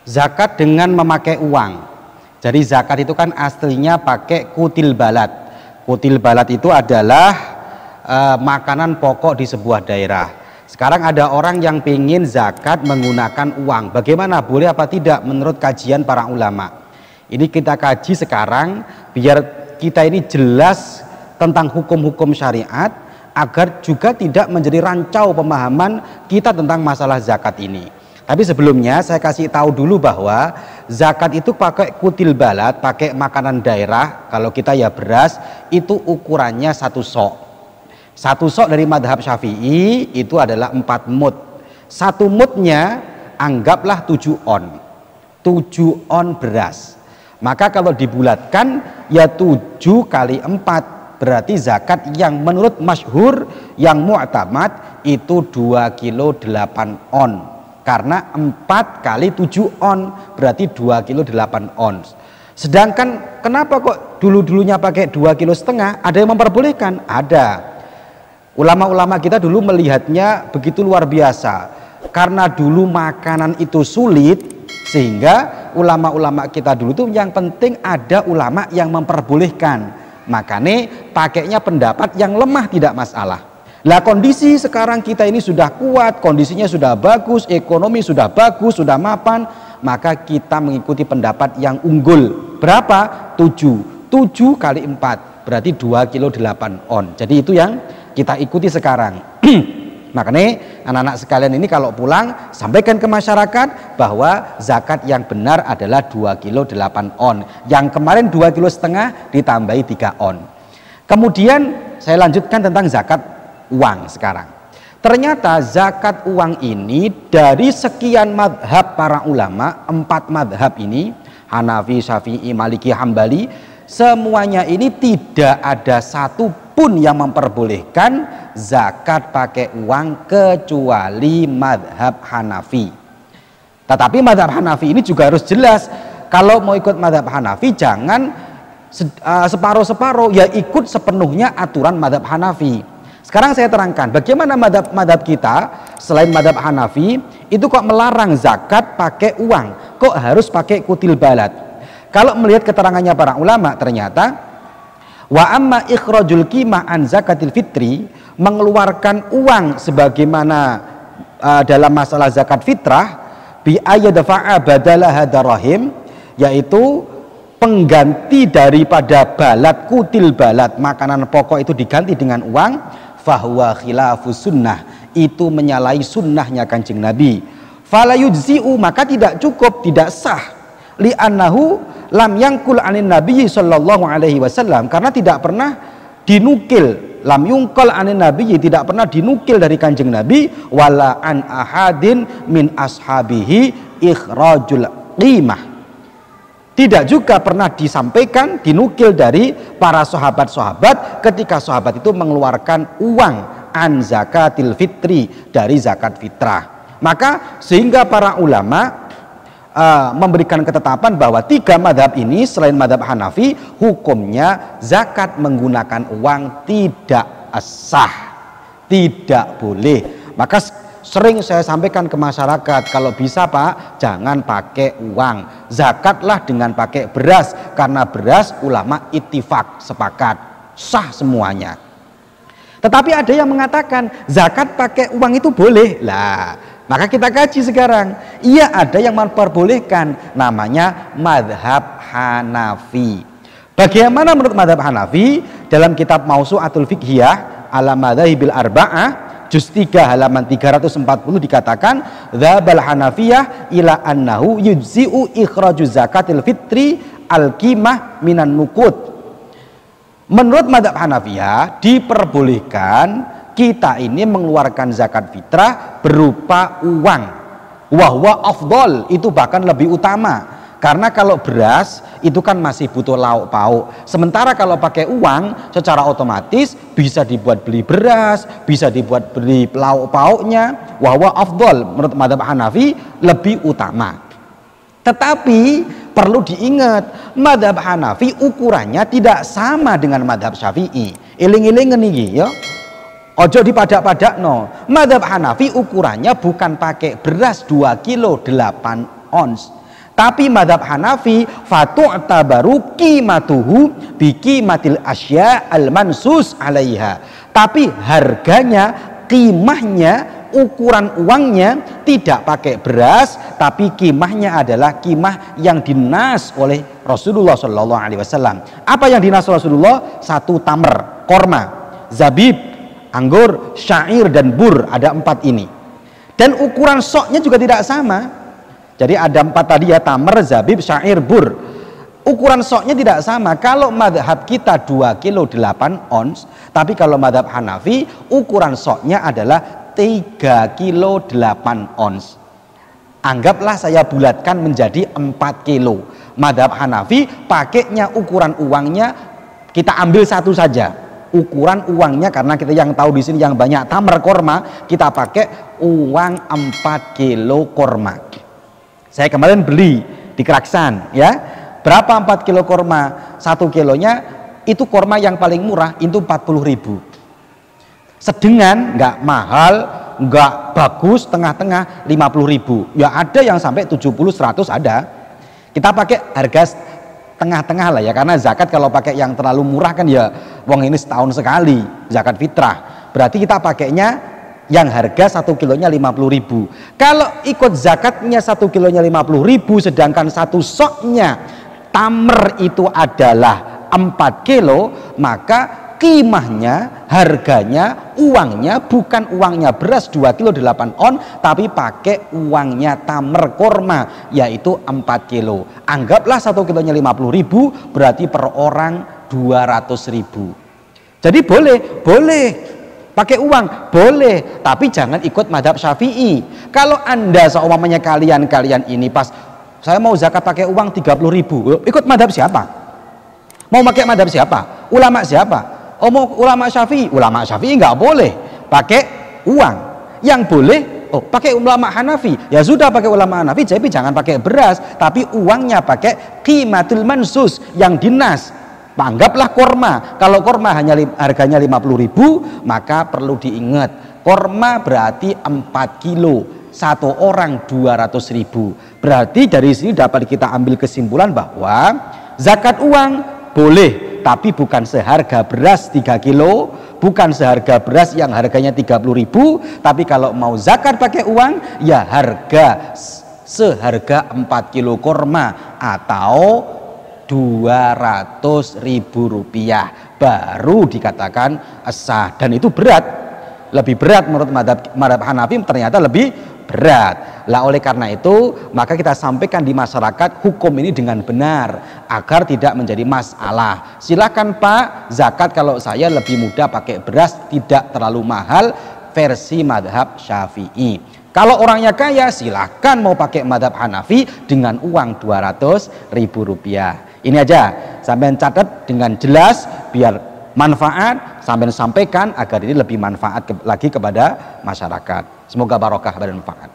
zakat dengan memakai uang. Jadi zakat itu kan aslinya pakai kutil balad. Kutil balad itu adalah makanan pokok di sebuah daerah. Sekarang ada orang yang ingin zakat menggunakan uang. Bagaimana, boleh apa tidak menurut kajian para ulama? Ini kita kaji sekarang biar kita ini jelas tentang hukum-hukum syariat, agar juga tidak menjadi rancau pemahaman kita tentang masalah zakat ini. Tapi sebelumnya saya kasih tahu dulu bahwa zakat itu pakai kutil balad, pakai makanan daerah. Kalau kita ya beras, itu ukurannya 1 sok. 1 sok dari madhab Syafi'i itu adalah 4 mud. 1 mudnya anggaplah 7 on. 7 on beras. Maka kalau dibulatkan ya 7 kali 4, berarti zakat yang menurut masyhur, yang mu'tamad itu 2 kilo 8 on. Karena 4 kali 7 on berarti 2 kilo 8 ons. Sedangkan kenapa kok dulu-dulunya pakai 2,5 kilo? Ada yang memperbolehkan? Ada. Ulama-ulama kita dulu melihatnya begitu luar biasa. Karena dulu makanan itu sulit, sehingga ulama-ulama kita dulu itu yang penting ada ulama yang memperbolehkan. Makanya pakainya pendapat yang lemah tidak masalah. Lah kondisi sekarang kita ini sudah kuat, kondisinya sudah bagus, ekonomi sudah bagus, sudah mapan, maka kita mengikuti pendapat yang unggul. Berapa? 7 kali 4 berarti 2 kilo 8 on. Jadi itu yang kita ikuti sekarang. Makanya anak-anak sekalian ini kalau pulang sampaikan ke masyarakat bahwa zakat yang benar adalah 2 kilo 8 on. Yang kemarin 2,5 kilo ditambahi 3 on. Kemudian saya lanjutkan tentang zakat uang sekarang. Ternyata zakat uang ini dari sekian madhab para ulama, 4 madhab ini, Hanafi, Syafi'i, Maliki, Hambali, semuanya ini tidak ada satu pun yang memperbolehkan zakat pakai uang kecuali madhab Hanafi. Tetapi madhab Hanafi ini juga harus jelas. Kalau mau ikut madhab Hanafi jangan separuh-separuh, ya ikut sepenuhnya aturan madhab Hanafi. Sekarang saya terangkan bagaimana madhab kita selain madhab Hanafi itu kok melarang zakat pakai uang, kok harus pakai kutil balad. Kalau melihat keterangannya para ulama, ternyata wa amma ikhrajul qimah an zakatil fitri, mengeluarkan uang sebagaimana dalam masalah zakat fitrah, bi ayadfa'a badalaha darahim, yaitu pengganti daripada balad, kutil balad, makanan pokok itu diganti dengan uang, fahuwa khilafus sunnah, itu menyalahi sunnahnya Kanjeng Nabi. Fala yujzi'u, maka tidak cukup, tidak sah. Li'annahu lam yangkul anin Nabi sallallahu alaihi wasallam, karena tidak pernah dinukil, lam yungkal anin Nabi, tidak pernah dinukil dari Kanjeng Nabi, wala an ahadin min ashabihi ikhrajul qimah. Tidak juga pernah disampaikan, dinukil dari para sahabat-sahabat ketika sahabat itu mengeluarkan uang an zakatil fitri, dari zakat fitrah. Maka sehingga para ulama memberikan ketetapan bahwa 3 madhab ini selain madhab Hanafi, hukumnya zakat menggunakan uang tidak sah, tidak boleh. Maka sering saya sampaikan ke masyarakat, kalau bisa Pak, jangan pakai uang, zakatlah dengan pakai beras, karena beras ulama ittifaq, sepakat, sah semuanya. Tetapi ada yang mengatakan zakat pakai uang itu boleh. Lah, maka kita kaji sekarang. Iya, ada yang memperbolehkan, namanya madhab Hanafi. Bagaimana menurut madhab Hanafi? Dalam kitab Mausu'atul Fiqhiyah ala madhahibil arba'ah, juz 3 halaman 340 dikatakan, dzabal Hanafiyah ila annahu yujzi'u ikhraju zakatil fitri al-qimah minan nuqud. Menurut madhab Hanafiyah diperbolehkan kita ini mengeluarkan zakat fitrah berupa uang. Wahwa afdol, itu bahkan lebih utama. Karena kalau beras itu kan masih butuh lauk pauk. Sementara kalau pakai uang secara otomatis bisa dibuat beli beras, bisa dibuat beli lauk pauknya. Wahwa afdol, menurut madhab Hanafi lebih utama. Tetapi perlu diingat, madhab Hanafi ukurannya tidak sama dengan madhab Syafi'i. Iling-iling niki ya. Ojo dipadak-padak no. Madhab Hanafi ukurannya bukan pakai beras 2 kilo 8 ons. Tapi madhab Hanafi fatu'tabaru qimatuhu biqimatil asya al-mansus alaiha. Tapi harganya, qimahnya, ukuran uangnya tidak pakai beras, tapi qimahnya adalah qimah yang dinas oleh Rasulullah Shallallahu Alaihi Wasallam. Apa yang dinas Rasulullah? 1 tamr, korma, zabib, anggur, syair dan bur, ada 4 ini. Dan ukuran soknya juga tidak sama. Jadi ada 4 tadi ya, tamr, zabib, syair, bur. Ukuran soknya tidak sama. Kalau madhab kita 2 kilo 8 ons, tapi kalau madhab Hanafi ukuran soknya adalah 3 kilo 8 ons. Anggaplah saya bulatkan menjadi 4 kilo. Madhab Hanafi pakainya ukuran uangnya kita ambil 1 saja. Ukuran uangnya, karena kita yang tahu di sini yang banyak tamr korma, kita pakai uang 4 kilo korma. Saya kemarin beli di Keraksan ya. Berapa 4 kilo korma? 1 kilonya itu korma yang paling murah itu 40.000. Sedengan, nggak mahal, nggak bagus, tengah-tengah 50.000. Ya ada yang sampai 70-100 ada. Kita pakai harga tengah-tengah lah ya, karena zakat kalau pakai yang terlalu murah kan ya wong ini setahun sekali zakat fitrah. Berarti kita pakainya yang harga 1 kilonya 50.000. Kalau ikut zakatnya 1 kilonya 50.000, sedangkan 1 soknya tamr itu adalah 4 kilo, maka qimahnya, harganya, uangnya bukan uangnya beras 2 kilo 8 on, tapi pakai uangnya tamr korma, yaitu 4 kilo. Anggaplah 1 kilonya 50.000, berarti per orang 200.000. Jadi boleh pakai uang, boleh, tapi jangan ikut madhab Syafi'i. Kalau anda seumpamanya kalian ini pas saya mau zakat pakai uang 30.000, ikut madhab siapa? Mau pakai madhab siapa? Ulama siapa? Oh mau ulama Syafi'i? Ulama Syafi'i nggak boleh pakai uang. Yang boleh pakai ulama Hanafi. Ya sudah pakai ulama Hanafi, tapi jangan pakai beras, tapi uangnya pakai qimatul mansus yang dinas. Anggaplah korma. Kalau korma hanya harganya 50.000, maka perlu diingat korma berarti 4 kilo, 1 orang 200.000. Berarti dari sini dapat kita ambil kesimpulan bahwa zakat uang boleh, tapi bukan seharga beras 3 kilo, bukan seharga beras yang harganya 30.000, tapi kalau mau zakat pakai uang ya harga seharga 4 kilo korma atau 200.000 rupiah baru dikatakan sah. Dan itu berat, lebih berat menurut madhab Hanafi, ternyata lebih berat lah. Oleh karena itu maka kita sampaikan di masyarakat hukum ini dengan benar agar tidak menjadi masalah. Silakan Pak, zakat kalau saya lebih mudah pakai beras, tidak terlalu mahal, versi madhab Syafi'i. Kalau orangnya kaya silahkan mau pakai madhab Hanafi dengan uang 200.000 rupiah. Ini aja sampai catat dengan jelas biar manfaat, sampai sampaikan agar ini lebih manfaat lagi kepada masyarakat. Semoga barokah dan manfaat.